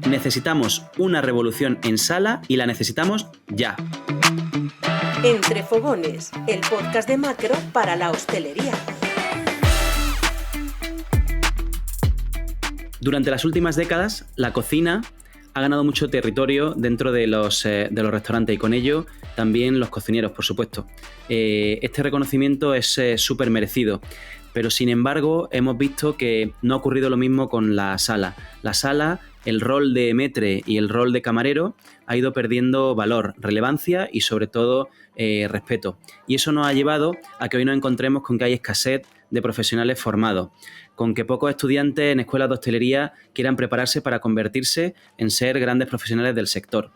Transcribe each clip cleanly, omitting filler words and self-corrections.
Necesitamos una revolución en sala y la necesitamos ya. Entre Fogones, el podcast de Macro para la hostelería. Durante las últimas décadas, la cocina ha ganado mucho territorio dentro de los restaurantes y con ello también los cocineros, por supuesto. Este reconocimiento es súper merecido, pero sin embargo hemos visto que no ha ocurrido lo mismo con la sala. La sala, el rol de maître y el rol de camarero ha ido perdiendo valor, relevancia y sobre todo respeto. Y eso nos ha llevado a que hoy nos encontremos con que hay escasez de profesionales formados, con que pocos estudiantes en escuelas de hostelería quieran prepararse para convertirse en ser grandes profesionales del sector.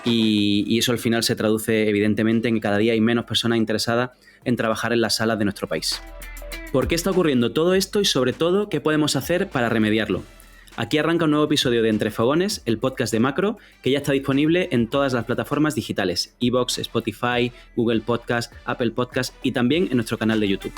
Y eso al final se traduce evidentemente en que cada día hay menos personas interesadas en trabajar en las salas de nuestro país. ¿Por qué está ocurriendo todo esto y sobre todo qué podemos hacer para remediarlo? Aquí arranca un nuevo episodio de Entre Fogones, el podcast de Macro, que ya está disponible en todas las plataformas digitales, iVoox, Spotify, Google Podcast, Apple Podcast y también en nuestro canal de YouTube.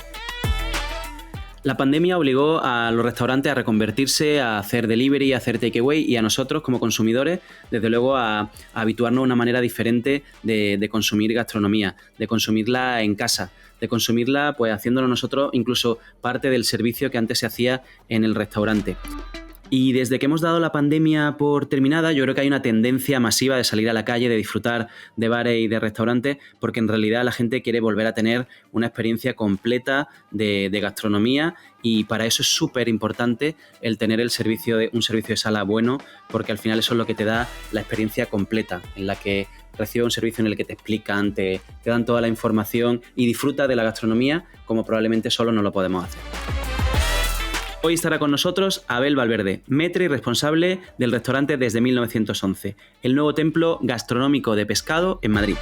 La pandemia obligó a los restaurantes a reconvertirse, a hacer delivery, a hacer takeaway y a nosotros como consumidores, desde luego, a habituarnos a una manera diferente de consumir gastronomía, de consumirla en casa, de consumirla pues haciéndolo nosotros incluso parte del servicio que antes se hacía en el restaurante. Y desde que hemos dado la pandemia por terminada, yo creo que hay una tendencia masiva de salir a la calle, de disfrutar de bares y de restaurantes, porque en realidad la gente quiere volver a tener una experiencia completa de gastronomía y para eso es súper importante el tener un servicio de sala bueno, porque al final eso es lo que te da la experiencia completa, en la que recibes un servicio en el que te explican, te dan toda la información y disfrutas de la gastronomía como probablemente solo no lo podemos hacer. Hoy estará con nosotros Abel Valverde, maître y responsable del restaurante desde 1911, el nuevo templo gastronómico de pescado en Madrid.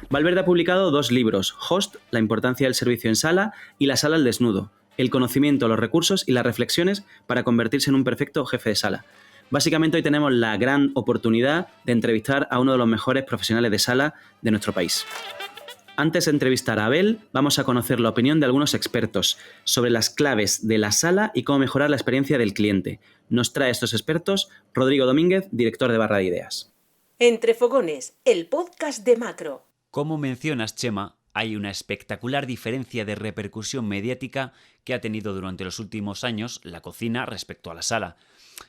Valverde ha publicado 2 libros, Host, la importancia del servicio en sala, y La sala al desnudo, el conocimiento, los recursos y las reflexiones para convertirse en un perfecto jefe de sala. Básicamente hoy tenemos la gran oportunidad de entrevistar a uno de los mejores profesionales de sala de nuestro país. Antes de entrevistar a Abel, vamos a conocer la opinión de algunos expertos sobre las claves de la sala y cómo mejorar la experiencia del cliente. Nos trae estos expertos Rodrigo Domínguez, director de Barra de Ideas. Entre Fogones, el podcast de Macro. Como mencionas, Chema, hay una espectacular diferencia de repercusión mediática que ha tenido durante los últimos años la cocina respecto a la sala.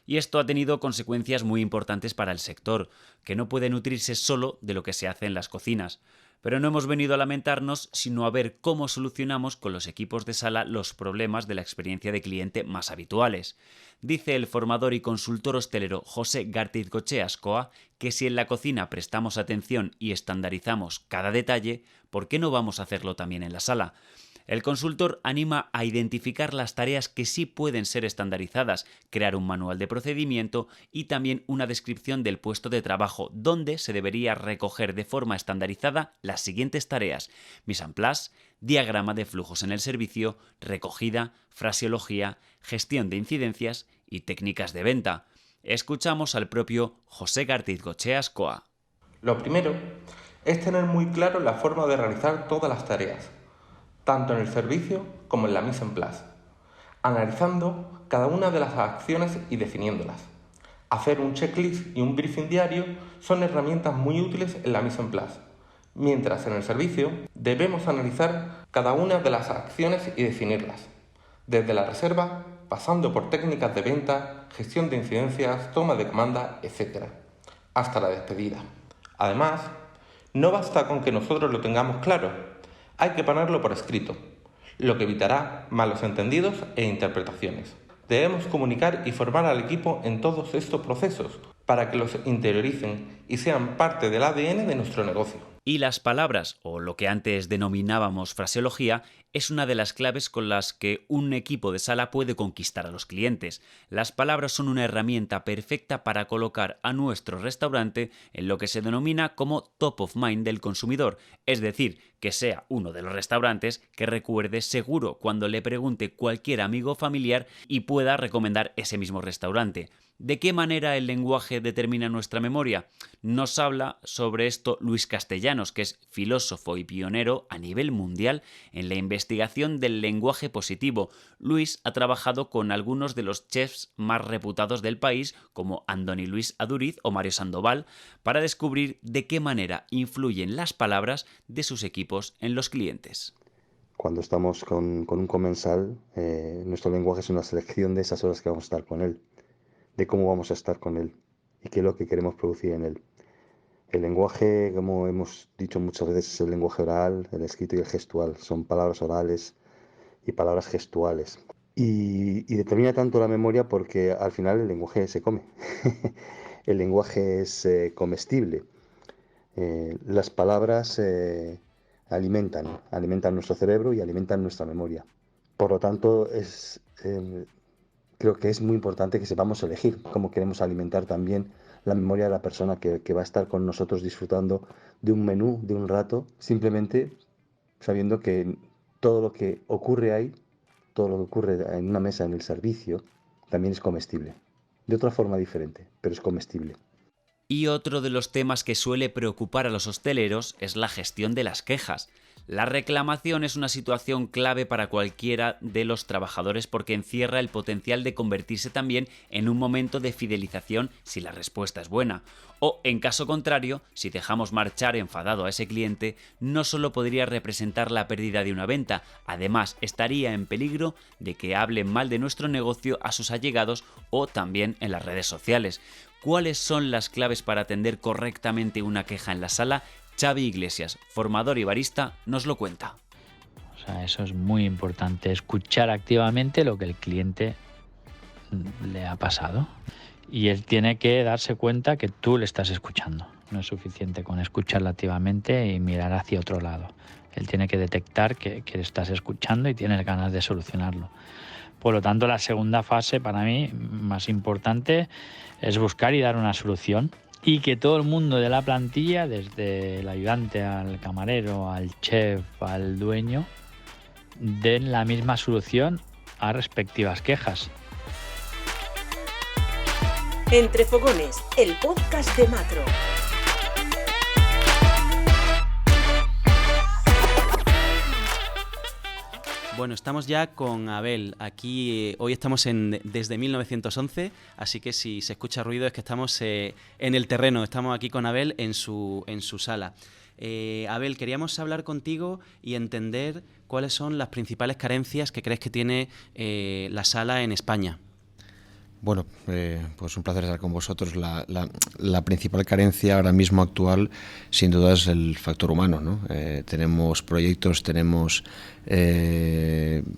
Y esto ha tenido consecuencias muy importantes para el sector, que no puede nutrirse solo de lo que se hace en las cocinas. Pero no hemos venido a lamentarnos, sino a ver cómo solucionamos con los equipos de sala los problemas de la experiencia de cliente más habituales. Dice el formador y consultor hostelero José Gartizcochea Ascoa que si en la cocina prestamos atención y estandarizamos cada detalle, ¿por qué no vamos a hacerlo también en la sala? El consultor anima a identificar las tareas que sí pueden ser estandarizadas, crear un manual de procedimiento y también una descripción del puesto de trabajo donde se debería recoger de forma estandarizada las siguientes tareas: mise en place, diagrama de flujos en el servicio, recogida, fraseología, gestión de incidencias y técnicas de venta. Escuchamos al propio José Gartizcochea Ascoa. Lo primero es tener muy claro la forma de realizar todas las tareas, tanto en el servicio como en la mise en place, analizando cada una de las acciones y definiéndolas. Hacer un checklist y un briefing diario son herramientas muy útiles en la mise en place, mientras en el servicio debemos analizar cada una de las acciones y definirlas, desde la reserva, pasando por técnicas de venta, gestión de incidencias, toma de comanda, etc., hasta la despedida. Además, no basta con que nosotros lo tengamos claro, hay que ponerlo por escrito, lo que evitará malos entendidos e interpretaciones. Debemos comunicar y formar al equipo en todos estos procesos para que los interioricen y sean parte del ADN de nuestro negocio. Y las palabras, o lo que antes denominábamos fraseología, es una de las claves con las que un equipo de sala puede conquistar a los clientes. Las palabras son una herramienta perfecta para colocar a nuestro restaurante en lo que se denomina como top of mind del consumidor, es decir, que sea uno de los restaurantes que recuerde seguro cuando le pregunte cualquier amigo o familiar y pueda recomendar ese mismo restaurante. ¿De qué manera el lenguaje determina nuestra memoria? Nos habla sobre esto Luis Castellanos, que es filósofo y pionero a nivel mundial en la investigación del lenguaje positivo. Luis ha trabajado con algunos de los chefs más reputados del país, como Andoni Luis Aduriz o Mario Sandoval, para descubrir de qué manera influyen las palabras de sus equipos en los clientes. Cuando estamos con un comensal, nuestro lenguaje es una selección de esas horas que vamos a estar con él, de cómo vamos a estar con él y qué es lo que queremos producir en él. El lenguaje, como hemos dicho muchas veces, es el lenguaje oral, el escrito y el gestual. Son palabras orales y palabras gestuales. Y determina tanto la memoria porque al final el lenguaje se come. El lenguaje es comestible. Las palabras alimentan nuestro cerebro y alimentan nuestra memoria. Por lo tanto, creo que es muy importante que sepamos elegir cómo queremos alimentar también la memoria de la persona que va a estar con nosotros disfrutando de un menú, de un rato, simplemente sabiendo que todo lo que ocurre ahí, todo lo que ocurre en una mesa, en el servicio, también es comestible. De otra forma diferente, pero es comestible. Y otro de los temas que suele preocupar a los hosteleros es la gestión de las quejas. La reclamación es una situación clave para cualquiera de los trabajadores porque encierra el potencial de convertirse también en un momento de fidelización si la respuesta es buena. O, en caso contrario, si dejamos marchar enfadado a ese cliente, no solo podría representar la pérdida de una venta, además estaría en peligro de que hablen mal de nuestro negocio a sus allegados o también en las redes sociales. ¿Cuáles son las claves para atender correctamente una queja en la sala? Xavi Iglesias, formador y barista, nos lo cuenta. O sea, eso es muy importante, escuchar activamente lo que el cliente le ha pasado. Y él tiene que darse cuenta que tú le estás escuchando. No es suficiente con escucharla activamente y mirar hacia otro lado. Él tiene que detectar que le estás escuchando y tienes ganas de solucionarlo. Por lo tanto, la segunda fase para mí más importante es buscar y dar una solución y que todo el mundo de la plantilla, desde el ayudante al camarero, al chef, al dueño, den la misma solución a respectivas quejas. Entre Fogones, el podcast de Macro. Bueno, estamos ya con Abel. Aquí hoy estamos desde 1911, así que si se escucha ruido es que estamos en el terreno. Estamos aquí con Abel en su sala. Abel, queríamos hablar contigo y entender cuáles son las principales carencias que crees que tiene la sala en España. Bueno, pues un placer estar con vosotros. La principal carencia ahora mismo actual, sin duda, es el factor humano, ¿no? Tenemos proyectos, tenemos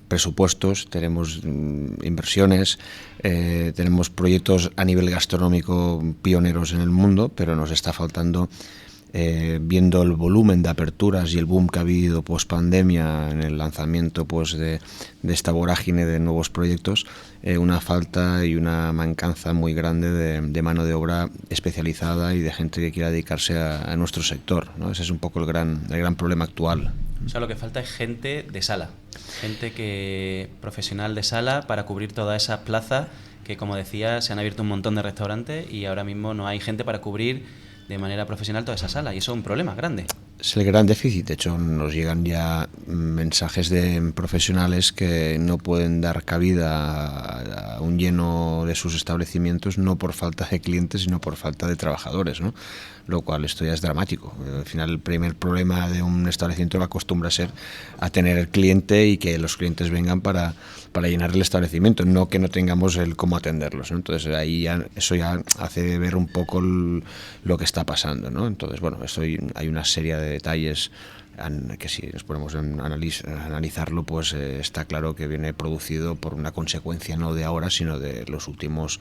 presupuestos, tenemos inversiones, tenemos proyectos a nivel gastronómico pioneros en el mundo, pero nos está faltando, viendo el volumen de aperturas y el boom que ha habido post pandemia en el lanzamiento pues de esta vorágine de nuevos proyectos, una falta y una mancanza muy grande de mano de obra especializada y de gente que quiera dedicarse a nuestro sector, ¿no? Ese es un poco el gran problema actual. O sea, lo que falta es gente de sala, profesional de sala para cubrir todas esas plazas que, como decía, se han abierto un montón de restaurantes y ahora mismo no hay gente para cubrir de manera profesional toda esa sala, y eso es un problema grande. Es el gran déficit. De hecho, nos llegan ya mensajes de profesionales que no pueden dar cabida a un lleno de sus establecimientos, no por falta de clientes, sino por falta de trabajadores, ¿no? Lo cual esto ya es dramático. Al final, el primer problema de un establecimiento acostumbra a ser a tener el cliente y que los clientes vengan para llenar el establecimiento, no que no tengamos el cómo atenderlos, ¿no? Entonces ahí eso ya hace ver un poco lo que está pasando, ¿no? Entonces, bueno, hay una serie de detalles que si nos ponemos a analizarlo, pues está claro que viene producido por una consecuencia no de ahora, sino de los últimos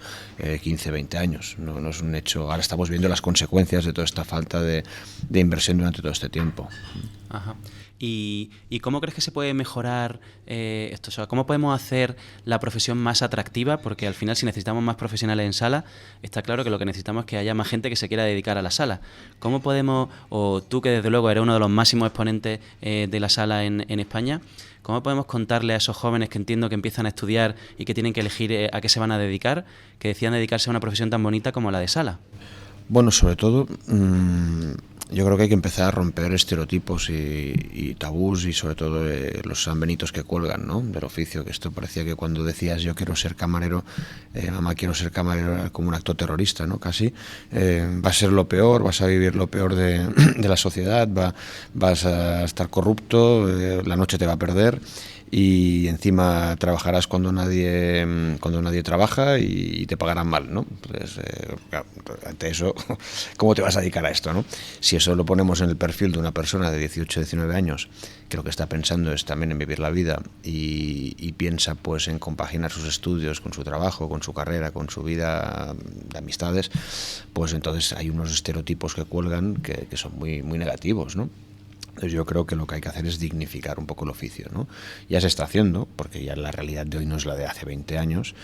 15, 20 años. No es un hecho. Ahora estamos viendo las consecuencias de toda esta falta de inversión durante todo este tiempo. Ajá. ¿Y cómo crees que se puede mejorar esto? O sea, ¿cómo podemos hacer la profesión más atractiva? Porque al final, si necesitamos más profesionales en sala, está claro que lo que necesitamos es que haya más gente que se quiera dedicar a la sala. ¿Cómo podemos, o tú que desde luego eres uno de los máximos exponentes de la sala en España, cómo podemos contarle a esos jóvenes que entiendo que empiezan a estudiar y que tienen que elegir a qué se van a dedicar, que decidan dedicarse a una profesión tan bonita como la de sala? Bueno, sobre todo, yo creo que hay que empezar a romper estereotipos y tabús y sobre todo los sanbenitos que cuelgan, ¿no?, del oficio, que esto parecía que cuando decías yo quiero ser camarero, mamá quiero ser camarero, era como un acto terrorista, ¿no?, casi. Va a ser lo peor, vas a vivir lo peor de la sociedad, vas a estar corrupto, la noche te va a perder y encima trabajarás cuando nadie trabaja y te pagarán mal, ¿no? Entonces, claro, ante eso, ¿cómo te vas a dedicar a esto, no? Si eso lo ponemos en el perfil de una persona de 18, 19 años, que lo que está pensando es también en vivir la vida y piensa pues en compaginar sus estudios con su trabajo, con su carrera, con su vida de amistades, pues entonces hay unos estereotipos que cuelgan que son muy, muy negativos, ¿no? Entonces yo creo que lo que hay que hacer es dignificar un poco el oficio, ¿no? Ya se está haciendo, porque ya la realidad de hoy no es la de hace 20 años.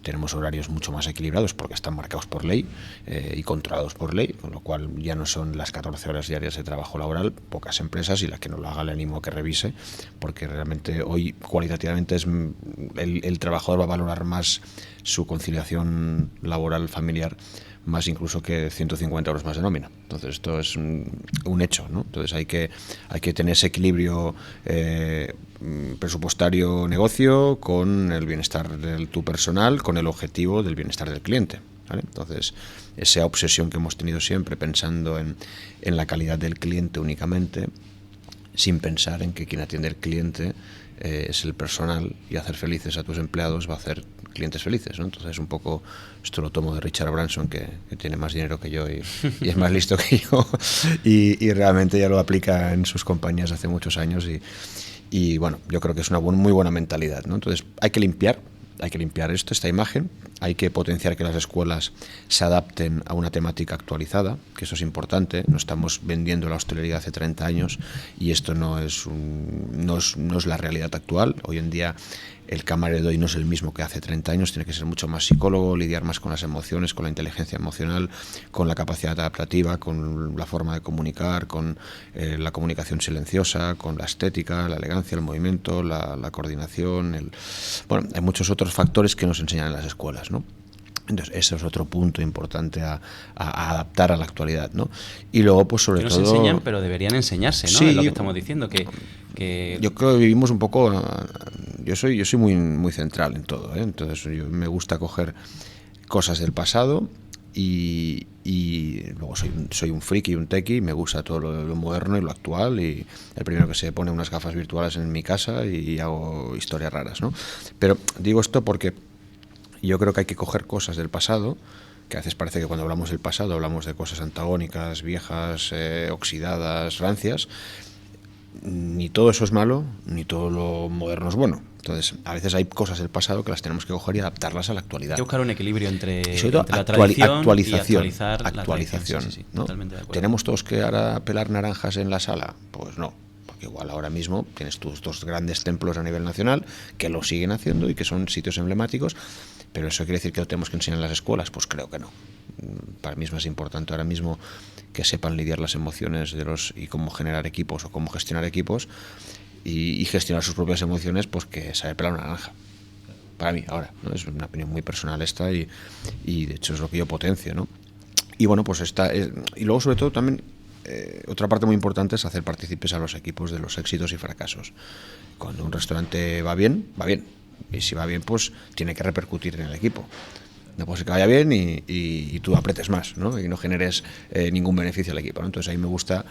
Tenemos horarios mucho más equilibrados porque están marcados por ley y controlados por ley, con lo cual ya no son las 14 horas diarias de trabajo laboral, pocas empresas, y la que no lo haga le animo a que revise, porque realmente hoy cualitativamente el trabajador va a valorar más su conciliación laboral familiar, más incluso que 150 euros más de nómina. Entonces esto es un hecho, ¿no? Entonces hay que tener ese equilibrio presupuestario negocio con el bienestar de tu personal, con el objetivo del bienestar del cliente, ¿vale? Entonces esa obsesión que hemos tenido siempre pensando en la calidad del cliente únicamente, sin pensar en que quien atiende al cliente es el personal, y hacer felices a tus empleados va a hacer clientes felices, ¿no? Entonces un poco esto lo tomo de Richard Branson, que tiene más dinero que yo y es más listo que yo y realmente ya lo aplica en sus compañías hace muchos años y bueno, yo creo que es una muy buena mentalidad, ¿no? Entonces hay que limpiar esta imagen, hay que potenciar que las escuelas se adapten a una temática actualizada, que eso es importante. No estamos vendiendo la hostelería hace 30 años y esto no es la realidad actual. Hoy en día el camarero de hoy no es el mismo que hace 30 años, tiene que ser mucho más psicólogo, lidiar más con las emociones, con la inteligencia emocional, con la capacidad adaptativa, con la forma de comunicar, con la comunicación silenciosa, con la estética, la elegancia, el movimiento, la coordinación. Bueno, hay muchos otros factores que nos enseñan en las escuelas, ¿no? Entonces, eso es otro punto importante a adaptar a la actualidad, ¿no? Y luego, pues sobre todo... Que no se enseñan, pero deberían enseñarse, ¿no? Sí, es lo que estamos diciendo, que... Yo creo que vivimos un poco... Yo soy muy, muy central en todo, ¿eh? Entonces, yo me gusta coger cosas del pasado y luego soy un friki y un tequi, me gusta todo lo moderno y lo actual, y el primero que se pone unas gafas virtuales en mi casa y hago historias raras, ¿no? Pero digo esto porque yo creo que hay que coger cosas del pasado, que a veces parece que cuando hablamos del pasado hablamos de cosas antagónicas, viejas, oxidadas, rancias. Ni todo eso es malo, ni todo lo moderno es bueno. Entonces, a veces hay cosas del pasado que las tenemos que coger y adaptarlas a la actualidad. Hay que buscar un equilibrio entre la tradición actualización, y actualización. Sí, ¿no? Totalmente de acuerdo. ¿Tenemos todos que ahora pelar naranjas en la sala? Pues no, porque igual ahora mismo tienes tus dos grandes templos a nivel nacional que lo siguen haciendo y que son sitios emblemáticos, pero ¿eso quiere decir que lo tenemos que enseñar en las escuelas? Pues creo que no. Para mí es más importante ahora mismo que sepan lidiar las emociones y cómo generar equipos o cómo gestionar equipos y gestionar sus propias emociones, pues que saber pelar una naranja. Para mí, ahora, ¿no? Es una opinión muy personal esta y de hecho es lo que yo potencio, ¿no? Y bueno, pues y luego sobre todo también otra parte muy importante es hacer partícipes a los equipos de los éxitos y fracasos. Cuando un restaurante va bien, y si va bien, pues tiene que repercutir en el equipo. No puede ser que vaya bien y tú apretes más, ¿no? Y no generes ningún beneficio al equipo, ¿no? Entonces ahí me gusta,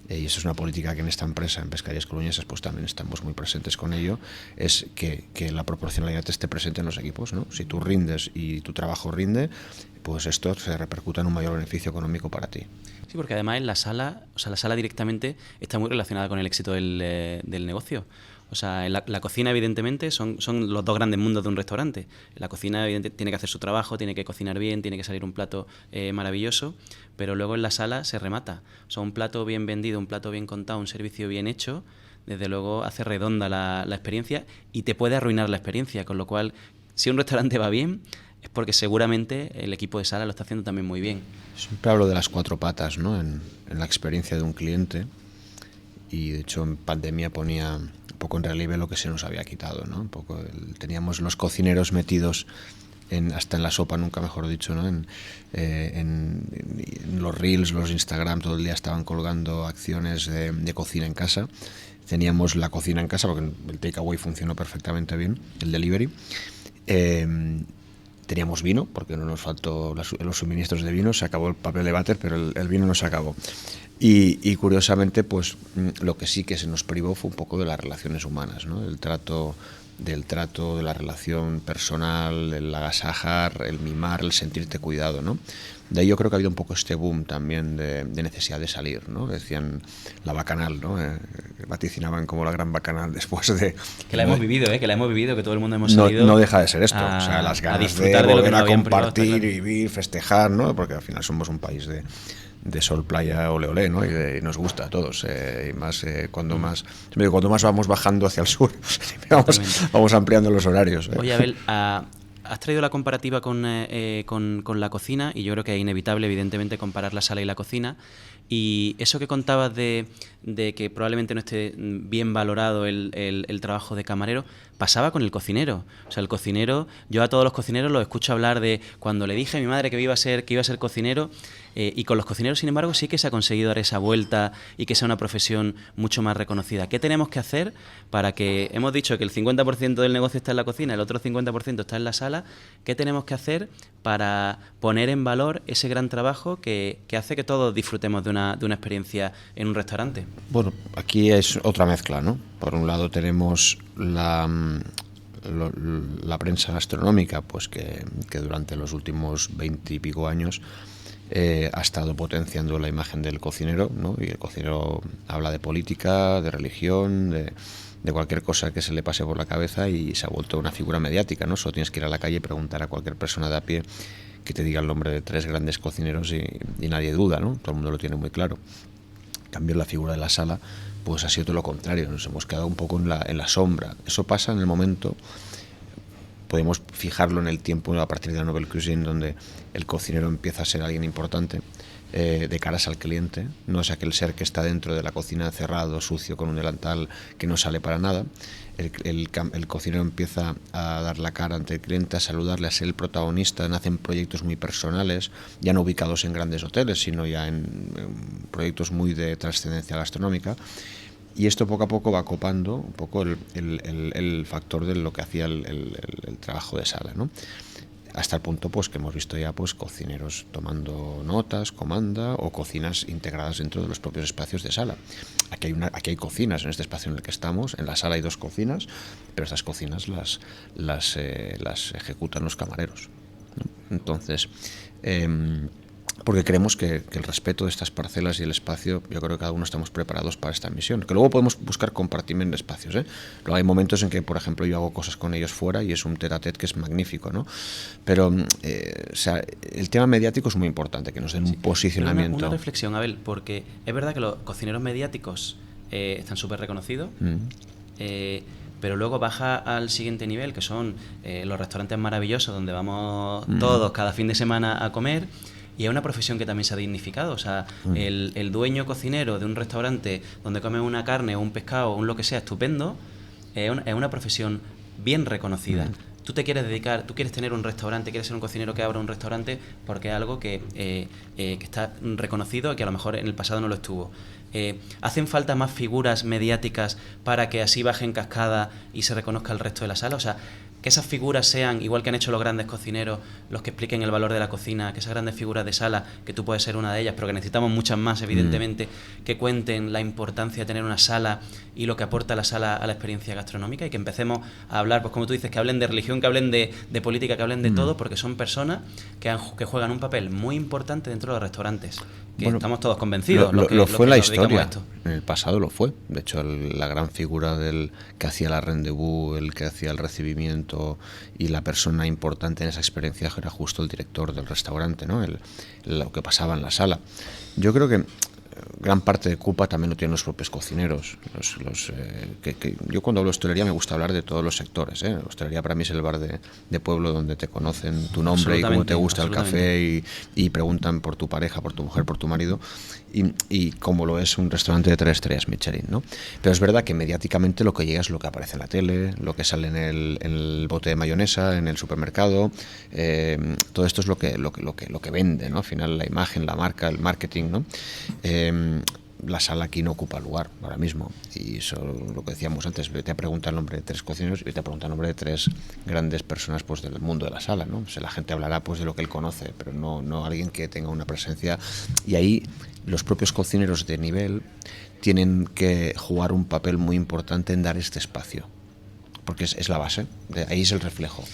y eso es una política que en esta empresa, en Pescarías Coruñesas, pues también estamos muy presentes con ello, es que la proporcionalidad esté presente en los equipos, ¿no? Si tú rindes y tu trabajo rinde, pues esto se repercuta en un mayor beneficio económico para ti. Sí, porque además en la sala directamente está muy relacionada con el éxito del negocio. O sea, la cocina, evidentemente, son los dos grandes mundos de un restaurante. La cocina, evidentemente, tiene que hacer su trabajo, tiene que cocinar bien, tiene que salir un plato maravilloso, pero luego en la sala se remata. O sea, un plato bien vendido, un plato bien contado, un servicio bien hecho, desde luego hace redonda la experiencia y te puede arruinar la experiencia, con lo cual, si un restaurante va bien, es porque seguramente el equipo de sala lo está haciendo también muy bien. Siempre hablo de las 4 patas, ¿no? en la experiencia de un cliente, y de hecho en pandemia ponía un poco en relieve lo que se nos había quitado, ¿no? Un poco teníamos los cocineros metidos hasta en la sopa, nunca mejor dicho, ¿no? En los reels, los Instagram, todo el día estaban colgando acciones de cocina en casa. Teníamos la cocina en casa porque el takeaway funcionó perfectamente bien, el delivery. Teníamos vino, porque no nos faltó los suministros de vino, se acabó el papel de váter, pero el vino no se acabó. Y curiosamente, pues lo que sí que se nos privó fue un poco de las relaciones humanas, ¿no? Del trato, de la relación personal, el agasajar, el mimar, el sentirte cuidado, ¿no? De ahí yo creo que ha habido un poco este boom también de necesidad de salir, ¿no? Decían la bacanal, ¿no? Vaticinaban como la gran bacanal después de... Que la hemos vivido, que la hemos vivido, que todo el mundo hemos salido... No deja de ser esto, o sea, las ganas de volver a compartir, vivir, festejar, ¿no? Porque al final somos un país de sol, playa, ole, ole, ¿no? Y nos gusta a todos, y más cuando más vamos bajando hacia el sur, vamos ampliando los horarios. Oye, Abel, has traído la comparativa con la cocina, y yo creo que es inevitable, evidentemente, comparar la sala y la cocina. Y eso que contabas de que probablemente no esté bien valorado el trabajo de camarero, pasaba con el cocinero. O sea, el cocinero, yo a todos los cocineros los escucho hablar de cuando le dije a mi madre que iba a ser cocinero, y con los cocineros, sin embargo, sí que se ha conseguido dar esa vuelta y que sea una profesión mucho más reconocida. ¿Qué tenemos que hacer para que, hemos dicho que el 50% del negocio está en la cocina, el otro 50% está en la sala? ¿Qué tenemos que hacer para poner en valor ese gran trabajo que hace que todos disfrutemos de una experiencia en un restaurante? Bueno, aquí es otra mezcla, ¿no? Por un lado tenemos la prensa gastronómica, pues que durante los últimos 20 y pico años ha estado potenciando la imagen del cocinero, ¿no? Y el cocinero habla de política, de religión, de cualquier cosa que se le pase por la cabeza, y se ha vuelto una figura mediática, ¿no? Solo tienes que ir a la calle y preguntar a cualquier persona de a pie que te diga el nombre de 3 grandes cocineros y nadie duda, ¿no? Todo el mundo lo tiene muy claro. En cambio, la figura de la sala pues ha sido todo lo contrario, nos hemos quedado un poco en la sombra. Eso pasa en el momento, podemos fijarlo en el tiempo a partir de la Nouvelle Cuisine, donde el cocinero empieza a ser alguien importante de caras al cliente, no es aquel ser que está dentro de la cocina cerrado, sucio, con un delantal que no sale para nada. El cocinero empieza a dar la cara ante el cliente, a saludarle, a ser el protagonista. Nacen proyectos muy personales, ya no ubicados en grandes hoteles, sino ya en proyectos muy de trascendencia gastronómica. Y esto poco a poco va copando un poco el factor de lo que hacía el trabajo de sala, ¿no? Hasta el punto pues que hemos visto ya pues cocineros tomando notas, comanda, o cocinas integradas dentro de los propios espacios de sala. Aquí hay cocinas en este espacio en el que estamos. En la sala hay 2 cocinas, pero estas cocinas las ejecutan los camareros, ¿no? Entonces, porque creemos que el respeto de estas parcelas y el espacio, yo creo que cada uno estamos preparados para esta misión, que luego podemos buscar compartir espacios, ¿eh? Luego hay momentos en que, por ejemplo, yo hago cosas con ellos fuera y es un tete-a-tete que es magnífico, ¿no? Pero o sea, el tema mediático es muy importante, que nos den un posicionamiento. Una reflexión, Abel, porque es verdad que los cocineros mediáticos están súper reconocidos, pero luego baja al siguiente nivel, que son los restaurantes maravillosos donde vamos todos cada fin de semana a comer. Y es una profesión que también se ha dignificado. O sea, el dueño cocinero de un restaurante donde come una carne o un pescado o un lo que sea estupendo, es una profesión bien reconocida. Tú te quieres dedicar, tú quieres tener un restaurante, quieres ser un cocinero que abra un restaurante porque es algo que está reconocido y que a lo mejor en el pasado no lo estuvo. ¿Hacen falta más figuras mediáticas para que así baje en cascada y se reconozca el resto de la sala? O sea, que esas figuras sean, igual que han hecho los grandes cocineros, los que expliquen el valor de la cocina, que esas grandes figuras de sala, que tú puedes ser una de ellas, pero que necesitamos muchas más, evidentemente, que cuenten la importancia de tener una sala y lo que aporta la sala a la experiencia gastronómica, y que empecemos a hablar, pues como tú dices, que hablen de religión, que hablen de política, que hablen de todo, porque son personas que juegan un papel muy importante dentro de los restaurantes, que bueno, estamos todos convencidos. Lo fue la historia, en el pasado lo fue. De hecho, la gran figura del que hacía la rendezvous, el que hacía el recibimiento y la persona importante en esa experiencia era justo el director del restaurante, ¿no? Lo que pasaba en la sala. Yo creo que gran parte de culpa también lo tienen los propios cocineros. Yo cuando hablo de hostelería me gusta hablar de todos los sectores. La hostelería para mí es el bar de pueblo donde te conocen tu nombre y cómo te gusta el café y preguntan por tu pareja, por tu mujer, por tu marido, y como lo es un restaurante de 3 estrellas Michelin, ¿no? Pero es verdad que mediáticamente lo que llega es lo que aparece en la tele, lo que sale en el bote de mayonesa, en el supermercado. Todo esto es lo que vende, ¿no? Al final la imagen, la marca, el marketing, ¿no? La sala aquí no ocupa lugar ahora mismo, y eso lo que decíamos antes, te pregunta el nombre de 3 cocineros y te pregunta el nombre de 3 grandes personas, pues, del mundo de la sala, ¿no? O sea, la gente hablará, pues, de lo que él conoce, pero no alguien que tenga una presencia, y ahí los propios cocineros de nivel tienen que jugar un papel muy importante en dar este espacio, porque es la base, ahí es el reflejo.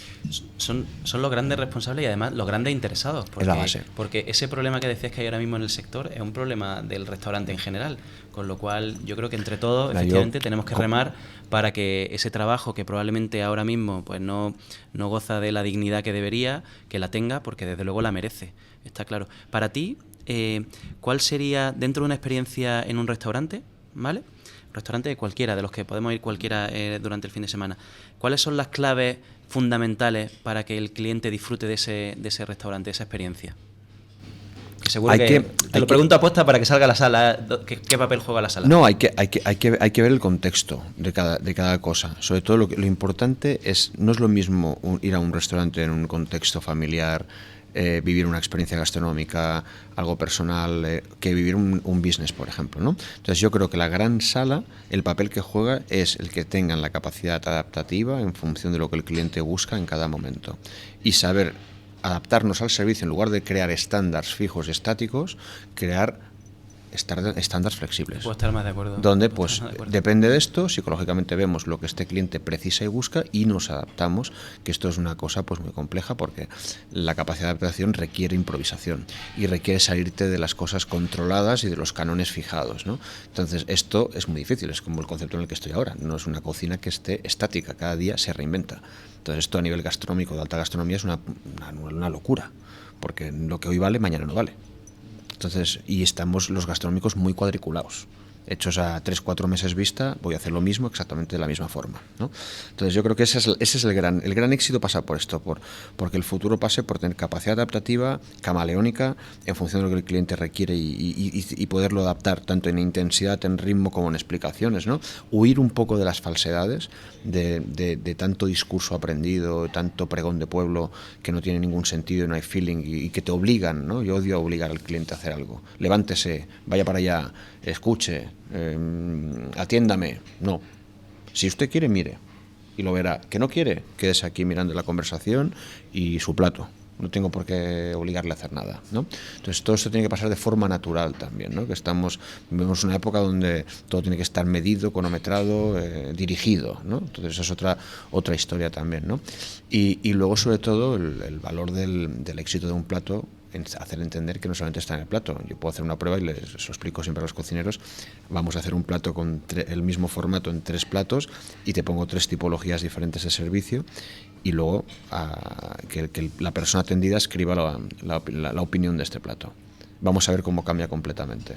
Son los grandes responsables y además los grandes interesados, porque, es la base. Porque ese problema que decías que hay ahora mismo en el sector es un problema del restaurante en general, con lo cual yo creo que entre todos efectivamente tenemos que remar para que ese trabajo, que probablemente ahora mismo pues no goza de la dignidad que debería, que la tenga, porque desde luego la merece, está claro. Para ti, ¿cuál sería, dentro de una experiencia en un restaurante, ¿vale? Restaurante de cualquiera, de los que podemos ir cualquiera durante el fin de semana, ¿cuáles son las claves fundamentales para que el cliente disfrute de ese restaurante, de esa experiencia? Que seguro te lo pregunto aposta para que salga la sala. ¿Qué papel juega la sala? No, hay que ver el contexto de cada cosa. Sobre todo lo importante no es lo mismo ir a un restaurante en un contexto familiar, vivir una experiencia gastronómica, algo personal, que vivir un business, por ejemplo, ¿no? Entonces yo creo que la gran sala, el papel que juega es el que tengan la capacidad adaptativa en función de lo que el cliente busca en cada momento, y saber adaptarnos al servicio en lugar de crear estándares fijos y estáticos, crear estándares flexibles. Puedo estar más de acuerdo. Donde, pues, depende de esto, psicológicamente vemos lo que este cliente precisa y busca y nos adaptamos, que esto es una cosa, pues, muy compleja, porque la capacidad de adaptación requiere improvisación y requiere salirte de las cosas controladas y de los cánones fijados, ¿no? Entonces, esto es muy difícil, es como el concepto en el que estoy ahora. No es una cocina que esté estática, cada día se reinventa. Entonces, esto a nivel gastronómico, de alta gastronomía, es una locura, porque lo que hoy vale, mañana no vale. Entonces, y estamos los gastronómicos muy cuadriculados, hechos a 3-4 meses vista, voy a hacer lo mismo exactamente de la misma forma, ¿no? Entonces yo creo que ese es el gran éxito, pasa por esto, porque el futuro pase por tener capacidad adaptativa, camaleónica, en función de lo que el cliente requiere y poderlo adaptar tanto en intensidad, en ritmo, como en explicaciones, ¿no? Huir un poco de las falsedades, de tanto discurso aprendido, tanto pregón de pueblo que no tiene ningún sentido, no hay feeling y que te obligan, ¿no? Yo odio obligar al cliente a hacer algo. Levántese, vaya para allá, escuche, atiéndame. No. Si usted quiere, mire y lo verá. Que no quiere, quédese aquí mirando la conversación y su plato. No tengo por qué obligarle a hacer nada, ¿no? Entonces todo esto tiene que pasar de forma natural también, ¿no? Vivimos una época donde todo tiene que estar medido, cronometrado, dirigido, ¿no? Entonces esa es otra historia también, ¿no? Y luego, sobre todo, el valor del éxito de un plato, en hacer entender que no solamente está en el plato. Yo puedo hacer una prueba y les explico siempre a los cocineros: vamos a hacer un plato con el mismo formato en 3 platos y te pongo 3 tipologías diferentes de servicio, y luego que la persona atendida escriba la opinión de este plato. Vamos a ver cómo cambia completamente.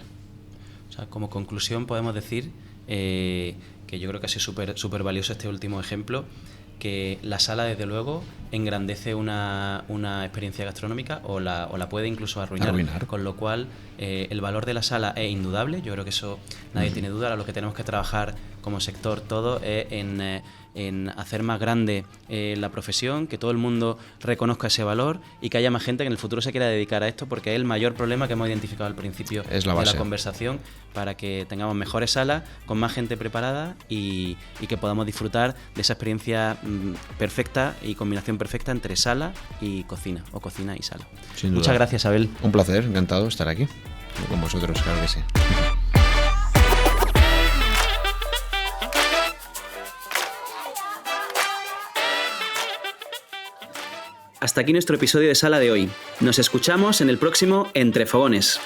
O sea, como conclusión podemos decir que yo creo que ha sido súper valioso este último ejemplo, que la sala, desde luego, engrandece una experiencia gastronómica o la puede incluso arruinar. Con lo cual, el valor de la sala es indudable. Yo creo que eso nadie tiene duda. Ahora lo que tenemos que trabajar como sector todo es en hacer más grande la profesión, que todo el mundo reconozca ese valor y que haya más gente que en el futuro se quiera dedicar a esto, porque es el mayor problema que hemos identificado al principio de la conversación, para que tengamos mejores salas, con más gente preparada y que podamos disfrutar de esa experiencia perfecta y combinación perfecta entre sala y cocina, o cocina y sala. Muchas gracias, Abel. Un placer, encantado de estar aquí con vosotros, claro que sí. Hasta aquí nuestro episodio de sala de hoy. Nos escuchamos en el próximo Entre Fogones.